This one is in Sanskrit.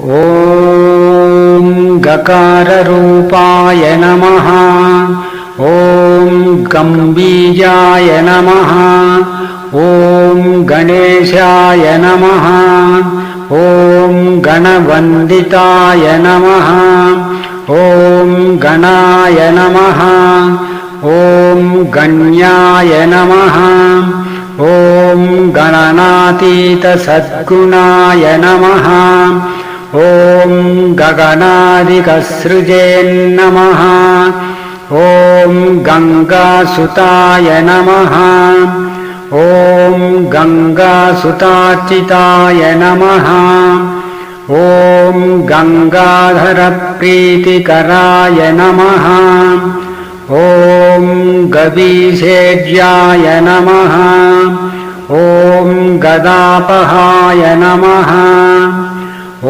ॐ गकाररूपाय नमः। ॐ गम्बीजाय नमः। ॐ गणेशाय नमः। ॐ गणवन्दिताय नमः। ॐ गणाय नमः। ॐ गण्याय नमः। ॐ गणनातीतसद्गुणाय नमः। ॐ गगनादिकसृजेन्नमः। ॐ गङ्गासुताय नमः। ॐ गङ्गासुतार्चिताय नमः। ॐ गङ्गाधरप्रीतिकराय नमः। ॐ गवीसेज्याय नमः। ॐ गदापहाय नमः। ॐ